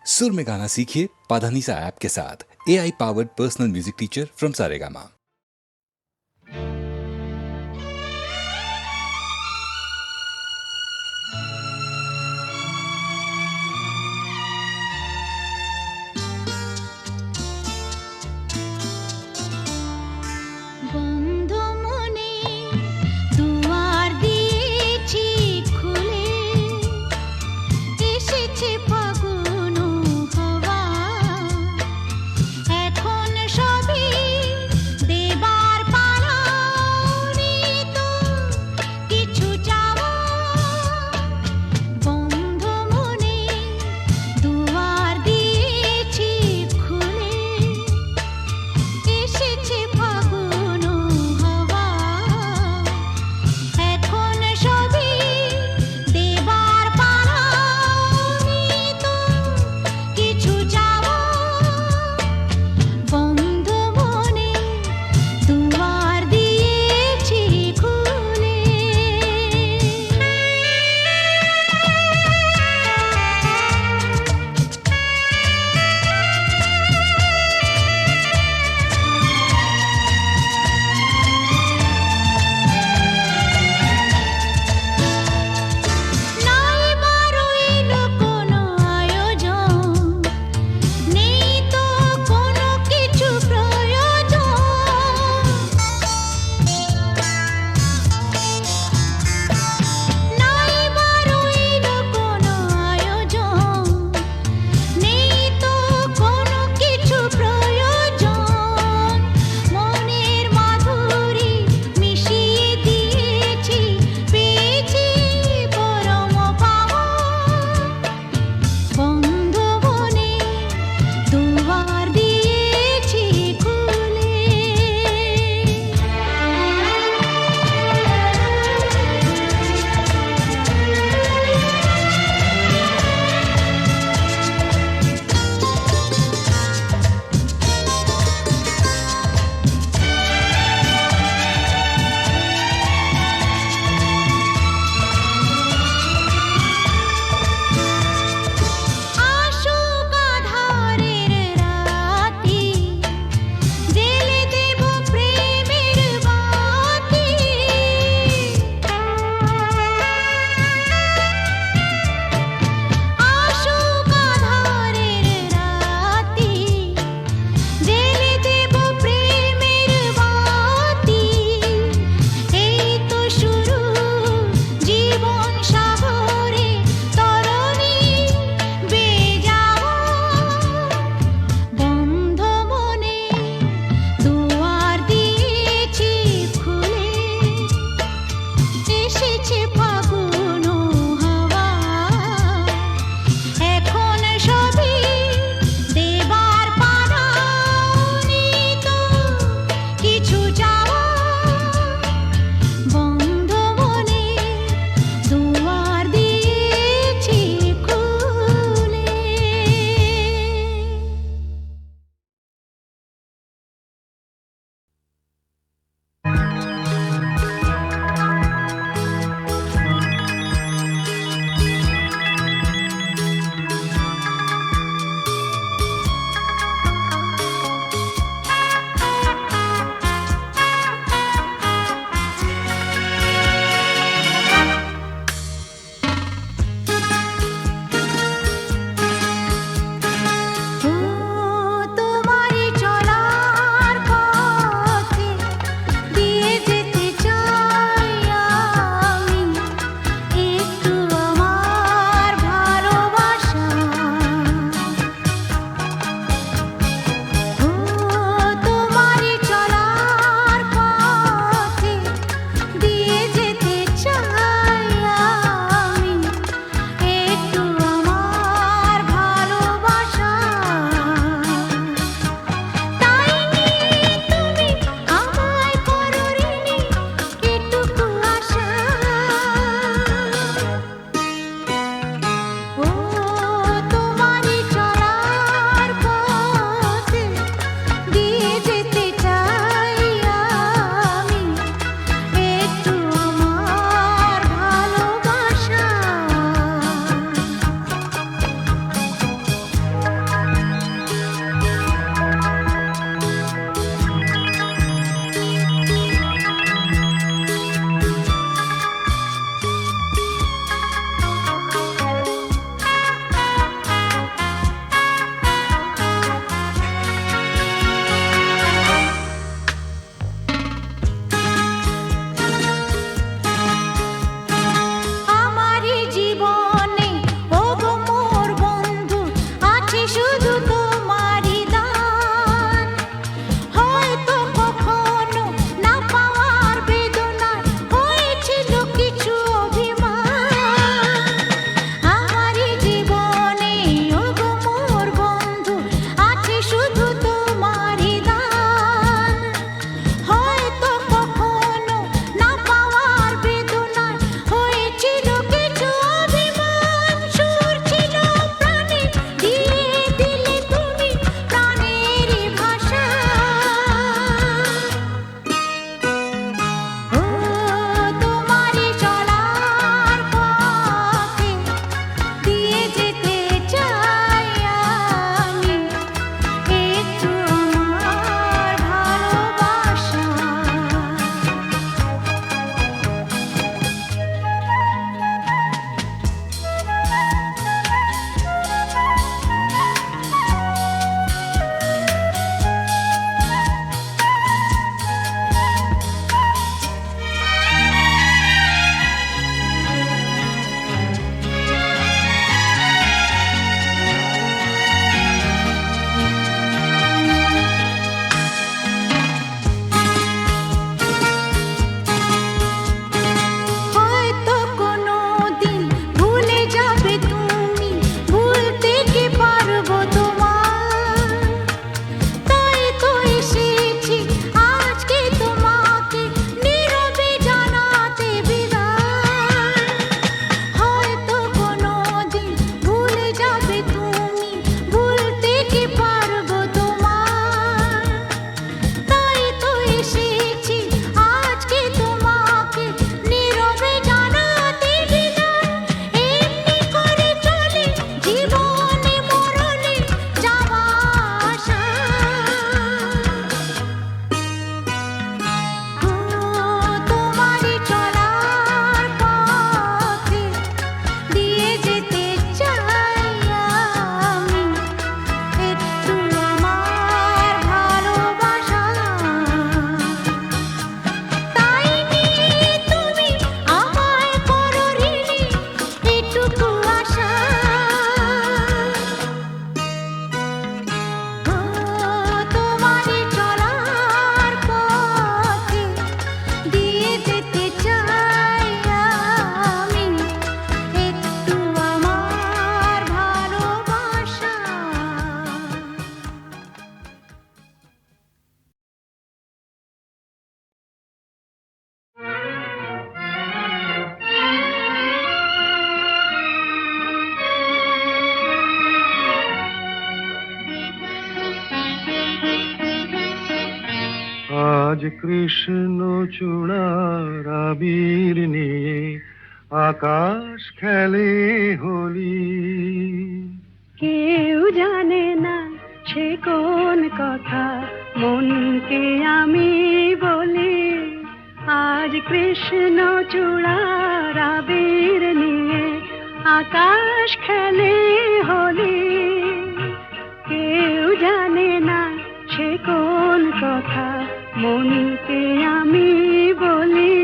सुर में गाना सीखिए पाधानीसा ऐप के साथ। AI powered personal music teacher from Saregama. আজ কৃষ্ণ চূড়ার আবির নিয়ে আকাশ খেলে হোলি। কেউ জানে না সে কোন কথা মনকে আমি বলি। আজ কৃষ্ণ চূড়ার আবির নিয়ে আকাশ খেলে হোলি। কেউ জানে না সে কোন কথা মনকে আমি বলি।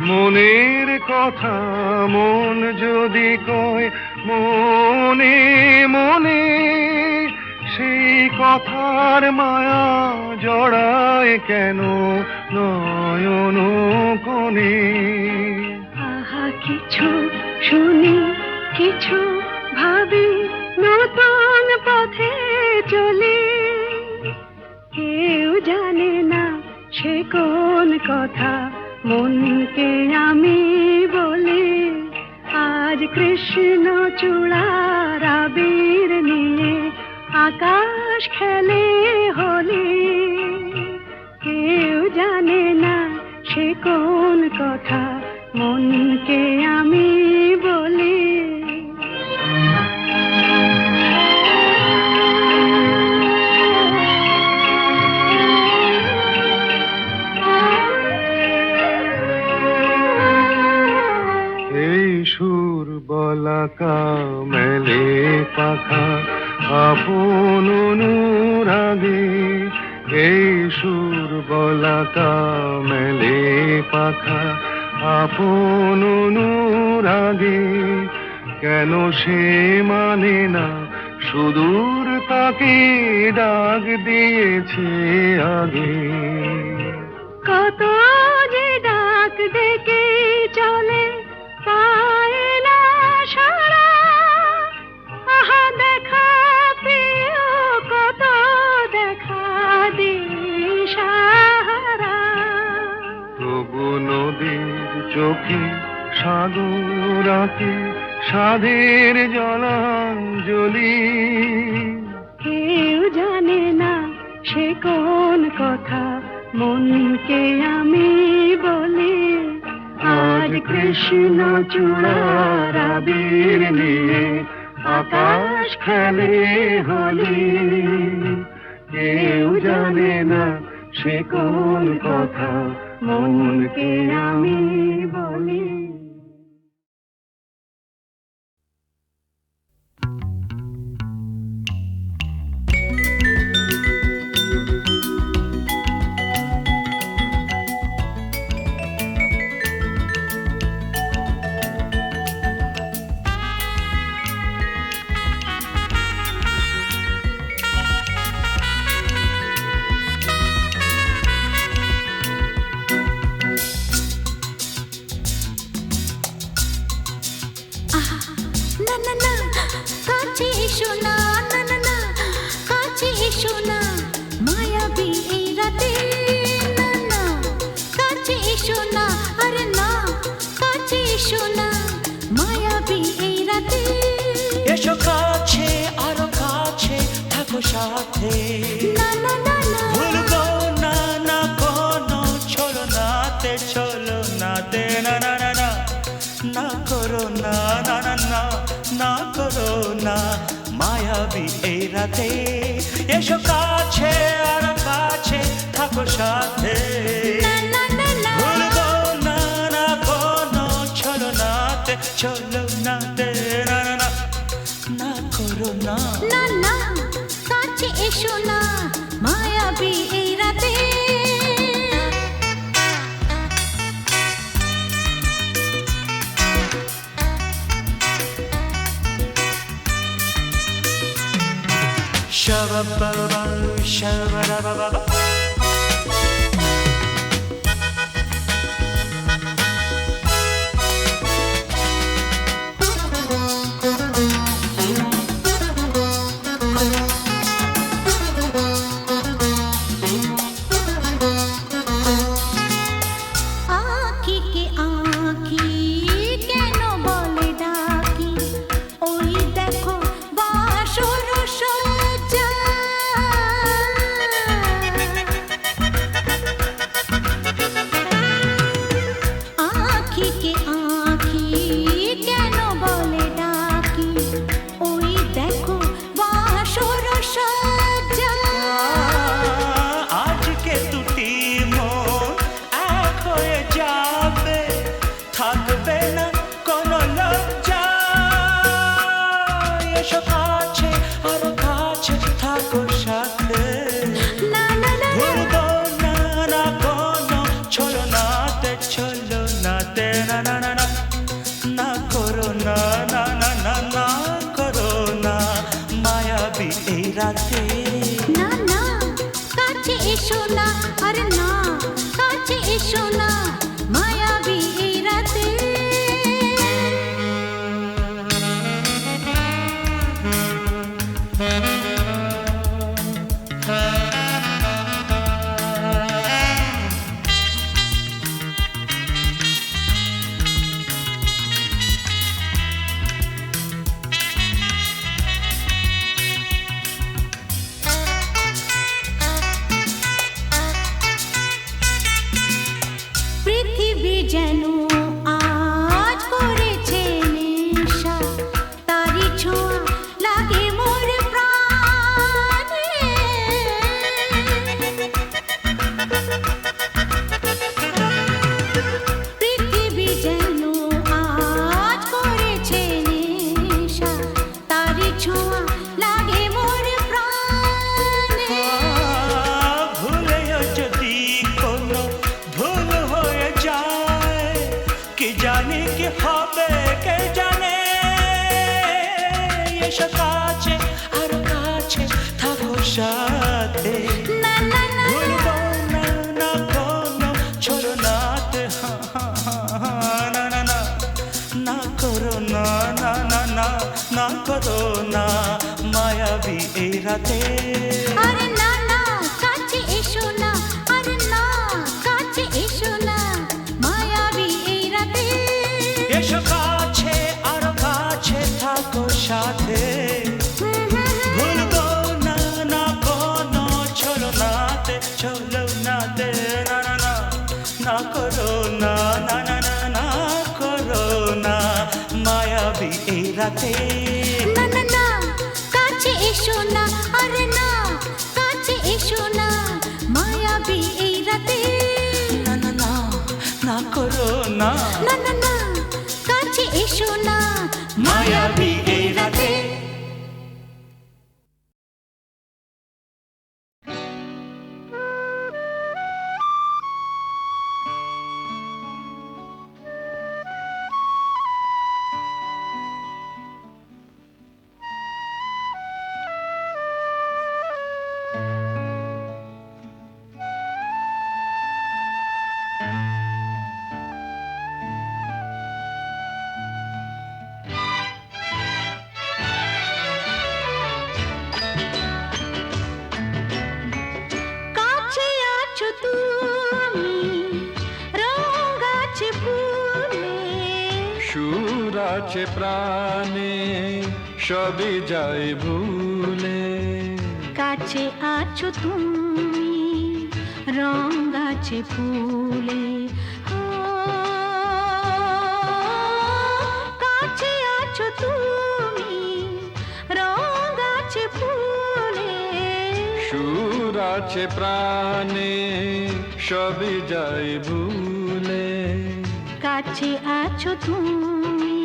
মনের কথা মন যদি কয় মনে মনে, সেই কথার মায়া জড়ায় কেন নয়ন কোণে। আহা কিছু শুনি কিছু ভাবি, নতুন পথে চলি। কেউ জানে না সে কোন কথা মনকে আমি বলি। আজ কৃষ্ণ চূড়ার আবির নিয়ে আকাশ খেলে হোলি। কেউ জানে না সে কোন কথা মনকে আমি বলি। সুর বলাকা মেলে পাখা আপন অনুরাগে। এই সুর বলাকা মেলে পাখা আপন অনুরাগে। কেন সে মানে না সুদূর তাকে ডাক দিয়েছে আগে। কত যে ডাক ডেকে চলে পায় না সারা। আহা দেখা প্রিয় কত দেখা দিশাহারা। তবু নদীর চোখে সাগর আঁকে সাধের জলাঞ্জলি। কেউ জানে না সে কোন কথা মনকে আমি বলি। আজ কৃষ্ণ চূড়ার আবির নিয়ে আকাশ খেলে হোলি। কেউ জানে না সে কোন কথা মনকে আমি বলি। এসো কাছে আরো কাছে থাকো সাথে। ভুলবো না না কোনো চলো নাতে চলো নাতে। না না না না না করো না না না না না করো না মায়াবী এই রাতে। এসো কাছে আরো কাছে থাকো সাথে। ভুলবো না না কোনো চলো নাতে চলো নাতে। না না না না করো না না না কাছে এসো না মায়াবী এই রাতে। Shabba-ba-ba, shabba-da-ba-ba-ba. রাতে না না কাছে এসো না আরে না কাছে এসো না মায়াবী এই রাতে পৃথিবী যেন আজ করেছে নেশা তারি ছোঁয়া লাগে মোর প্রাণে পৃথিবী যেন আজ করেছে নেশা তারি ছোঁয়া লাগে মোর প্রাণে ভুলেও যদি কোনো ভুল হয়ে যায় কি জানি কি হবে কে জানে এসো কাছে আর কাছে থাকো সাথে না না না ভুলবো না না কোনো ছলনাতে না না না না করো না না না না না করো না মায়াবী এই রাতে আরে না না কাছে এসো না আরে না কাছে এসো না মায়াবী এই রাতে এসো কাছে আরো কাছে থাকো সাথে ভুলবো না না কোনো ছলনাতে ছলনাতে না না না না করো না না না না না করো না মায়াবী এই রাতে না না না কাছে এসো না আরে না কাছে এসো না মায়াবী এই রাতে না না না না করো না না না না কাছে এসো না মায়াবী এই রাতে কাছে আছো তুমি রঙ আছে ফুলে সুর আছে প্রাণে সবই যায় ভুলে কাছে আছো তুমি রঙ আছে ফুলে ও, কাছে আছো তুমি রঙ আছে ফুলে সুর আছে প্রাণে সবই যায় ভুলে কাছে আছো তুমি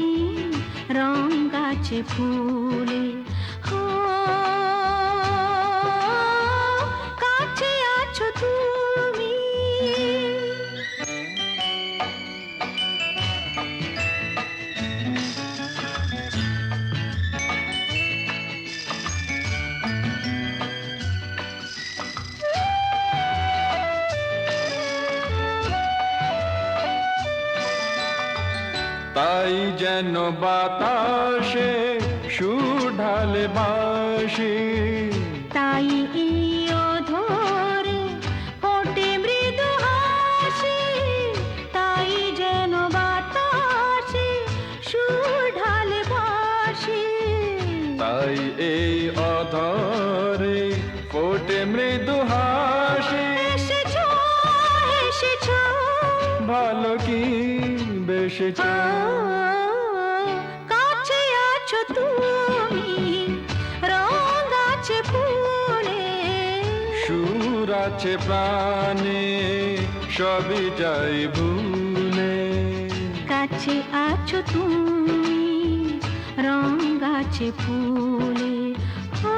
রঙ আছে ফুলে ও, কাছে আছো তুমি তাই যেন বাতাসে সুর ঢালে বাঁশি তাই এই অধরে ফোটে মৃদু হাসি তাই যেন বাতাসে সুর ঢালে বাঁশি তাই এই অধরে ফোটে মৃদু হাসি এসেছো এসেছো ভালো কি বেশেছ কাছে আছো তুমি রঙ আছে ফুলে সুর আছে প্রাণে সবই যাই ভুলে কাছে আছো তুমি রঙ আছে ফুলে ও,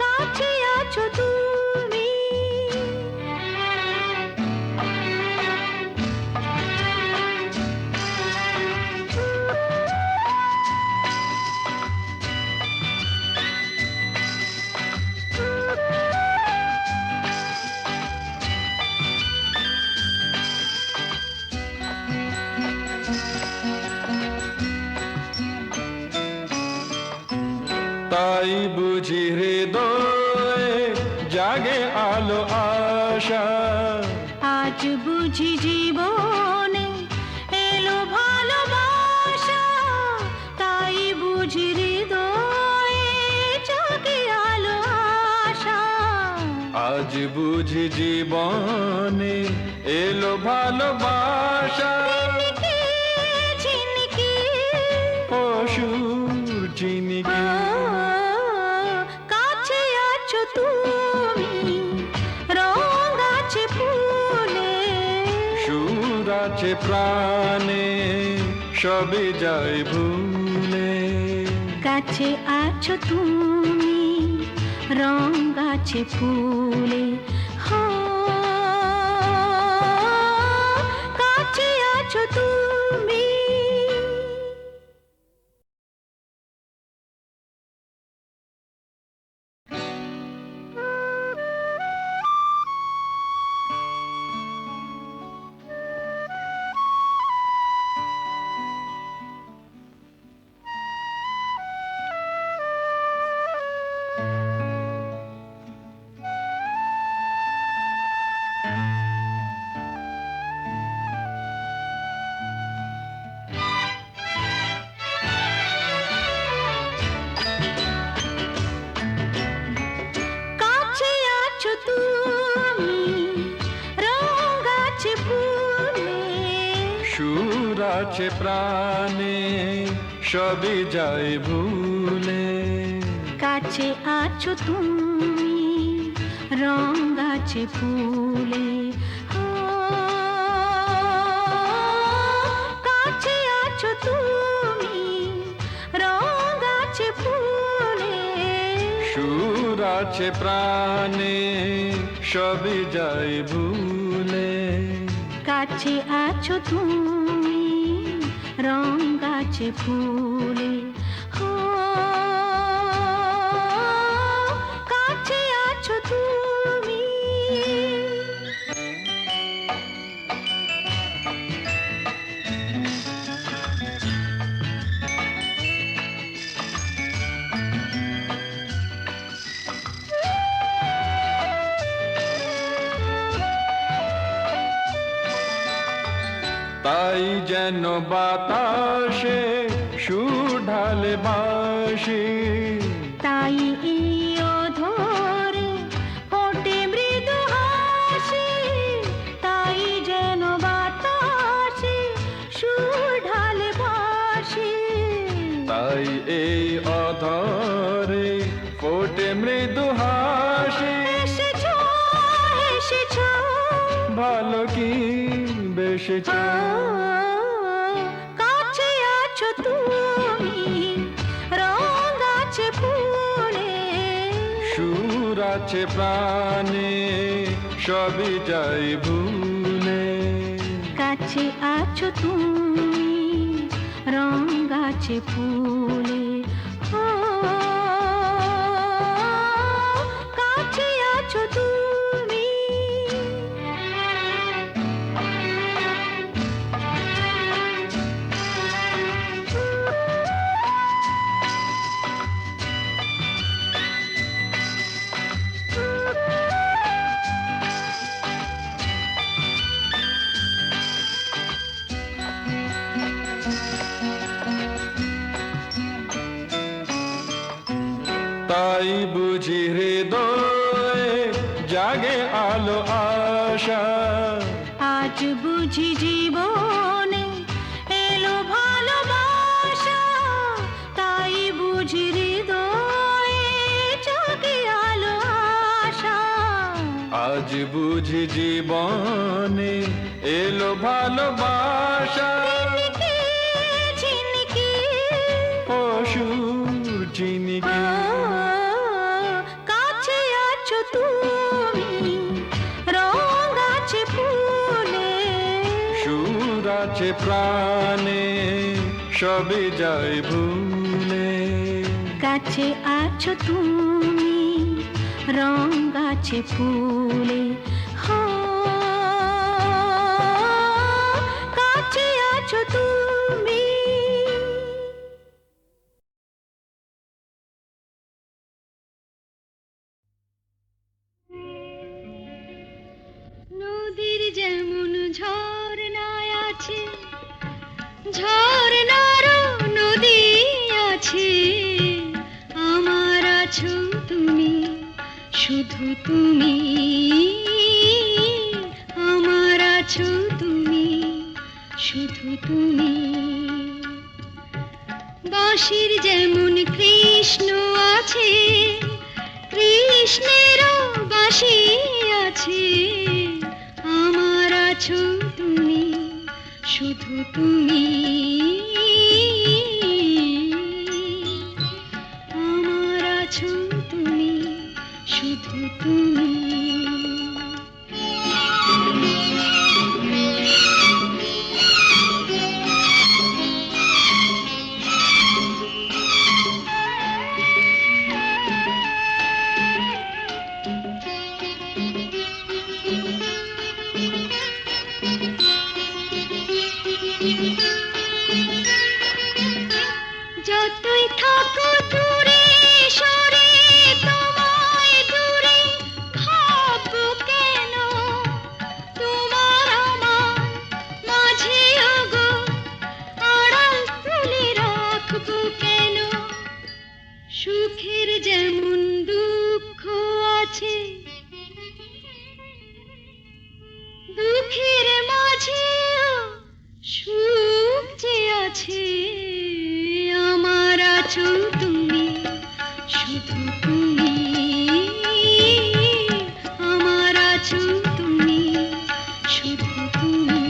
কাছে আছো তুমি তাই বুঝি হৃদয়ে জাগে আলো আশা। আজ বুঝি জীবনে এলো ভালোবাসা, তাই বুঝি হৃদয়ে জাগে আলো আশা। আজ বুঝি জীবনে এলো ভালোবাসা। ঝিনিকি, ঝিনিকি, অসুর চিনিকি কাছে আছো তুমি, রং আছে ফুলে। সুর আছে প্রাণে সবে যায় ভুলে। কাছে আছো তুমি, রং আছে ফুলে। হো, কাছে আছো তুমি। কাছে আছো তুমি, রং আছে ফুলে। সুর আছে প্রাণে সবে যায় ভুলে। কাছে আছো তুমি, রং আছে ফুলে। ও, কাছে আছো তুমি, রং আছে ফুলে। সুর আছে প্রাণে সবে যায় ভুলে। কাছে আছো তুমি, রং আছে ফুলে। ও, কাছে আছো তুমি। তাই যেন বাতাসে সুর ঢালে বাঁশি। তাই এই অধরে ফোটে মৃদু হাসি। তাই যেন বাতাসে সুর ঢালে বাঁশি। তাই এই অধরে ফোটে মৃদু হাসি। এসেছো, এসেছো, ভালো কি বেশেছ। কাছে আছো তুমি, রং আছে ফুলে। সুর আছে প্রাণে সবই যাই ভুলে। কাছে আছো তুমি, রং আছে ফুলে। ও, কাছে আছো তুমি। তাই বুঝি হৃদয়ে জাগে আলো আশা। আজ বুঝি জীবনে এলো ভালোবাসা, তাই বুঝি হৃদয়ে জাগে আলো আশা। আজ বুঝি জীবনে এলো ভালোবাসা। ঝিনিকি, ঝিনিকি, অসুর চিনিকি কাছে আছো তুমি, রং আছে ফুলে। সুর আছে প্রাণে সবে যায় ভুলে। কাছে আছো তুমি, রং আছে ফুলে। হো, কাছে আছো তুমি। বাঁশির যেমন কৃষ্ণ আছে, কৃষ্ণেরও বাঁশি আছে। আমার আছো তুমি, শুধু তুমি। আমার আছো তুমি, শুধু তুমি। যতই থাকো দূরে সরে, তোমায় দূরে ভাববো কেন? তোমার আমার মাঝে ওগো আড়াল তুলে রাখবো কেন? সুখের যেমন দুঃখ আছে, দুঃখের মাঝেও সুখ যে আছে। আমার আছো তুমি, শুধু তুমি। আমার আছো তুমি, শুধু তুমি।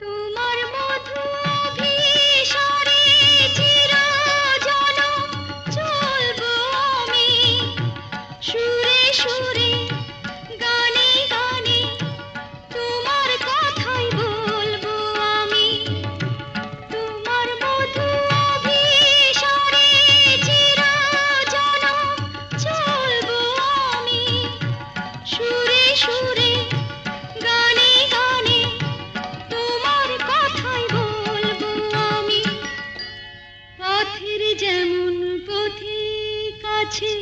তোমার মধু অভিসারে চিরজনম চলবো আমি, সুরে সুরে গানে গানে তোমার কথাই বলবো আমি। তোমার মধু অভিসারে চিরজনম চলবো আমি, সুরে সুরে গানে গানে তোমার কথাই বলবো আমি। পথের যেমন পথিক আছে,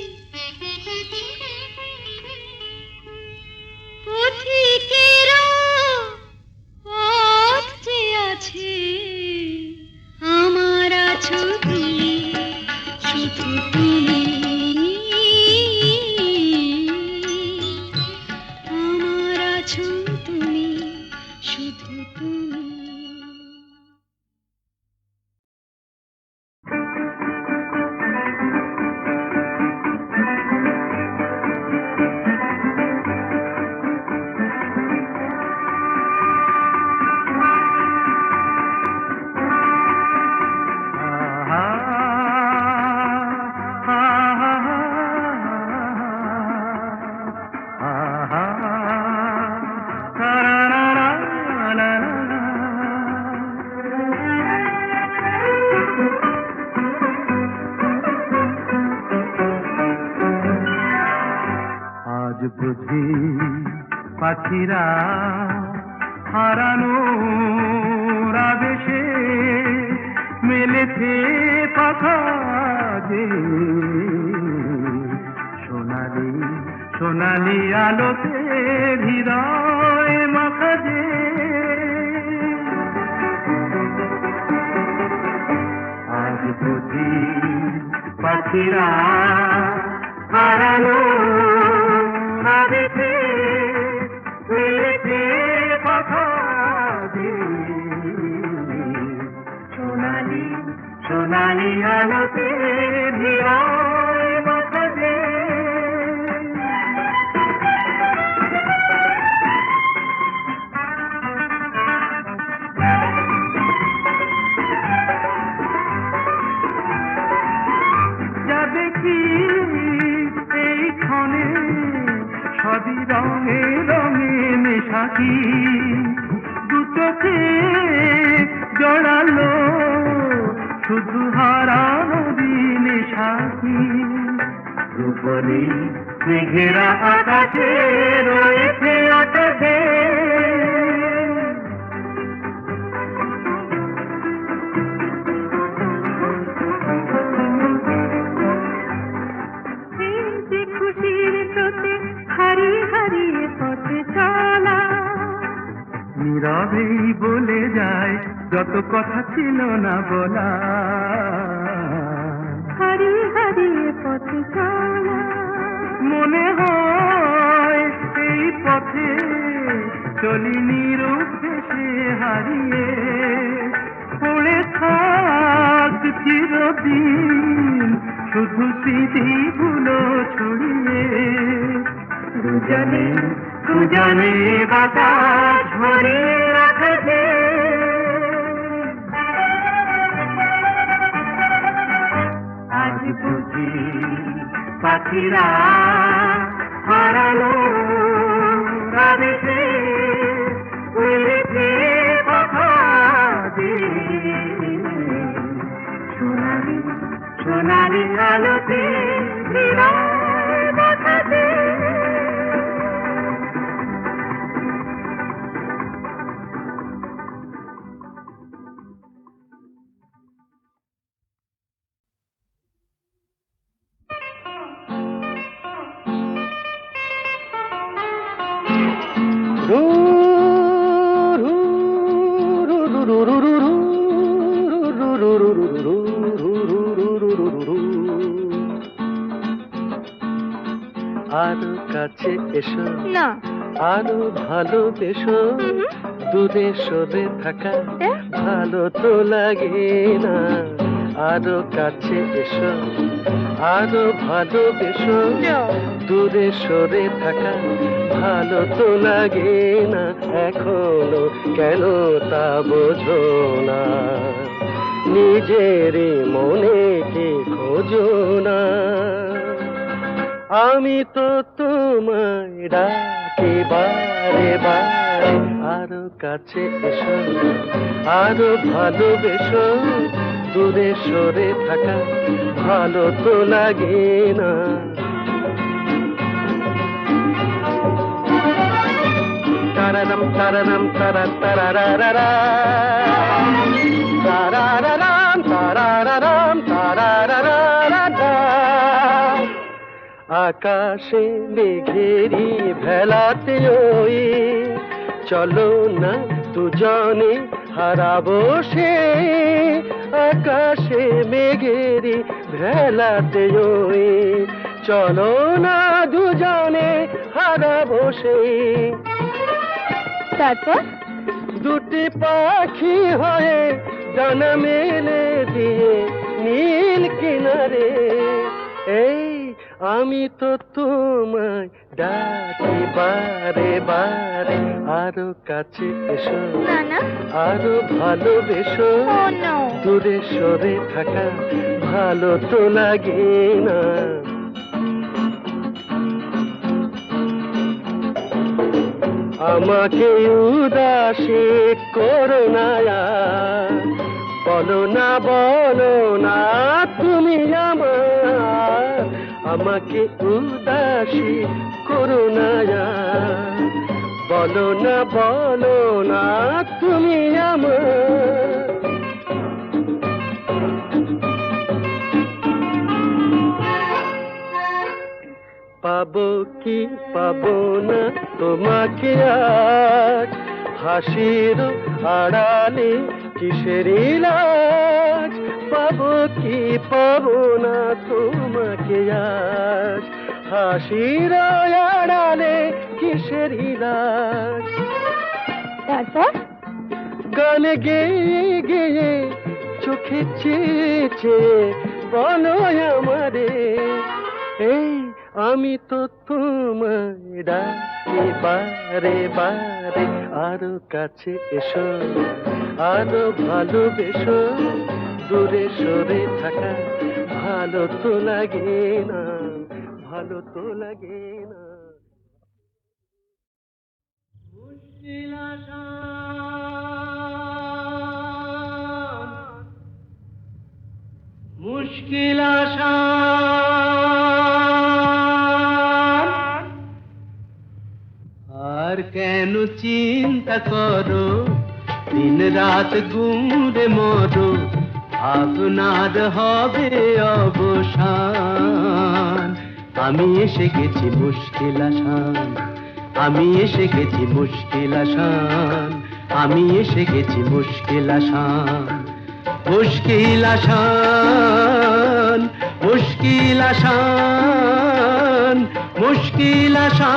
পথিকেরও পথ যে আছে। আমার আছো তুমি, শুধু তুমি। আমার আছো তুমি, শুধু তুমি। আজ বুঝি পাখিরা হারানো আবেশে মেলেছে পাখা যে, সোনালি সোনালি আলোতে হৃদয় মাখা যে। আজ বুঝি পাখিরা হারানো আবেশে মেলেছে পাখা যে, সোনালি সোনালি আলোতে হৃদয় মাখা যে। যা দেখি এই ক্ষণে সবই রঙে রঙে মেশাকি, দু চোখে জড়ালো শুধু হারানো দিনে সাথী। রূপলি মেঘেরা আকাশে রয়েছে আকাশে, খুশির স্রোতে হারিয়ে হারিয়ে পথে চলা, নীরবেই বলে যায় যত কথা ছিল না বলা। হারিয়ে হারিয়ে পথে চলা মনে হয় এই পথে চলি নিরুদ্দেশে হারিয়ে পড়ে থাক চিরদিন শুধু স্মৃতিগুলো ছড়িয়ে দুজনে দুজনে বাতাস ভরে রাখবে আজ বুঝি পাখিরা হারালো রাধেছে উড়েছে কথা দিয়ে সোনালি সোনালি আলোতে বিরায় বাতাসে আরো কাছে এসো না আরো ভালোবেসো দূরে সরে থাকা ভালো তো লাগে না আরো কাছে এসো আরো ভালোবেসো দূরে সরে থাকা ভালো তো লাগে না এখনো কেন তা বোঝো না নিজের মনে কে খোঁজো না আমি তো তোমায় ডাকি বারে বারে আরো কাছে এসো আরো ভালোবেসো দূরে সরে থাকা ভালো তো লাগে না তারারাম তারারাম তারা তারারারা তারারারাম তারারারাম তারারারা আকাশে মেঘেরি ভেলাতে ওই চলো না দুজনে হারাবো সে আকাশে মেঘেরি ভেলাতে ওই চলো না দুজনে হারাবো সে তারপর দুটি পাখি হয়ে ডানা মেলে দিয়ে নীল কিনারে এই আমি তো তোমায় ডাকি বারে বারে আরো কাছে এসো না না আরো ভালোবেসো ও নো দূরে সরে থাকা ভালো তো লাগে না আমাকে উদাসী করো না বলো না তুমি আমার আমাকে উদাসী করো না বলো না তুমি আমার পাবো কি পাবো না তোমাকে আজ হাসির আড়ালে কিসের লাজ পাবো কি পাবো না তোমাকে আজ হাসির আড়ালে কিসের লাজ তারপর গান গেয়ে গেয়ে চোখে চেয়ে চেয়ে বলো আমারে এই আমি তো তোমায় ডাকি বারে বারে আরো কাছে এসো আরো ভালোবেসো দূরে সরে থাকা ভালো তো লাগে না ভালো তো লাগে না মুশকিল আসান মুশকিল আসান আর কেন চিন্তা করো দিন রাত ঘুরে মরো আপনার হবে অবসান আমি এসে গেছি মুশকিল আসান আমি এসে গেছি মুশকিল আসান আমি এসে গেছি মুশকিল আসান মুশকিল আসান মুশকিল মুশকিল আসান, মুশকিল আসান।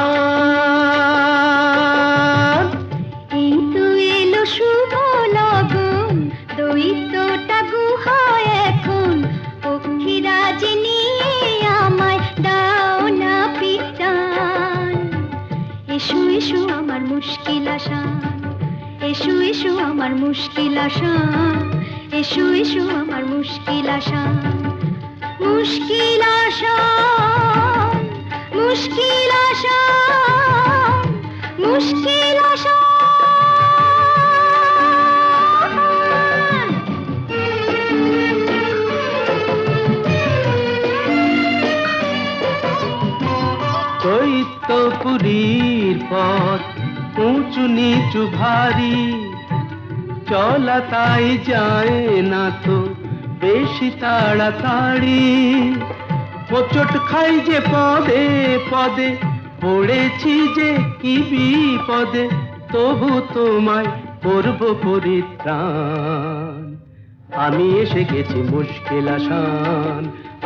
এই তো এলো শুভ লগন, দৈত্যটা গুহায় এখন, পক্ষীরাজ নিয়ে আমায় দাও না পিটান। এসো এসো আমার মুশকিল আসান, এসো এসো আমার মুশকিল আসান, এসো এসো আমার মুশকিল আসান। মুশকিল আসান, মুশকিল আসান, মুশকিল আসান। দৈত্যপুরীর পথ উঁচু নিচু ভারী, চলা তাই যায় না তো বেশি তাড়াতাড়ি। হোঁচট খাই যে পদে পদে, পড়েছি যে কি বিপদে, তবু তোমায় করব পরিত্রাণ। আমি এসে গেছি মুশকিল আসান,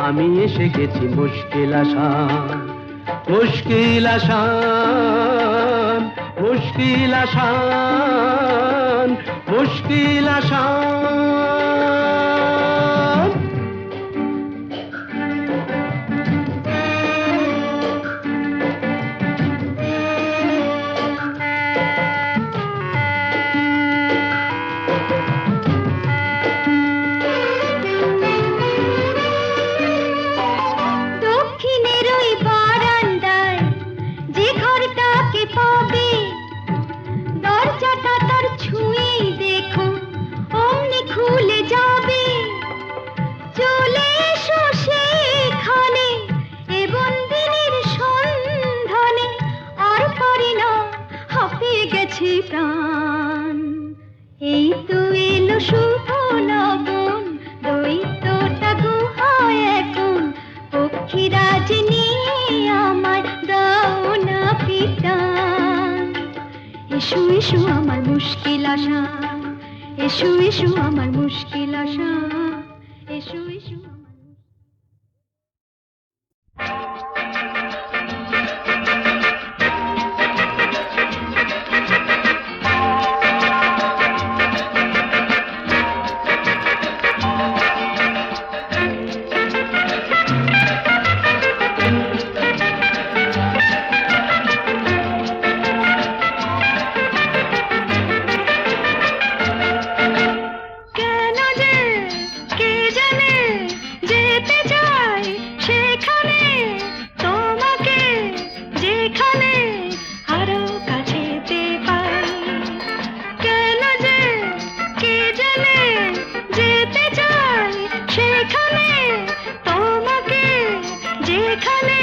আমি এসে গেছি মুশকিল আসান। মুশকিল আসান, মুশকিল আসান, মুশকিল আসান। দক্ষিণের ওই বারান্দায় যে ঘরটাকে পাবে, দরজাটা তার ছুঁয়েই দেখো অমনি খুলে যাবে। চলে এসো সেখানে এ বন্দিনীর সন্ধানে, আর পারি না হাঁপিয়ে গেছে প্রাণ। এই তো এলো শুভ লগন, দৈত্যটা গুহায় এখন, পক্ষীরাজ নিয়ে আমায় দাও না পিটান। এসো এসো আমার মুশকিল আসান, এসো এসো আমার মুশকিল আসান, এসো এসো আমার কেন যে কে জানে যেতে চাই সেখানে, তোমাকে যেখানে আরো কাছেতে পাই। কেন যে কে জানে যেতে চাই সেখানে, তোমাকে যেখানে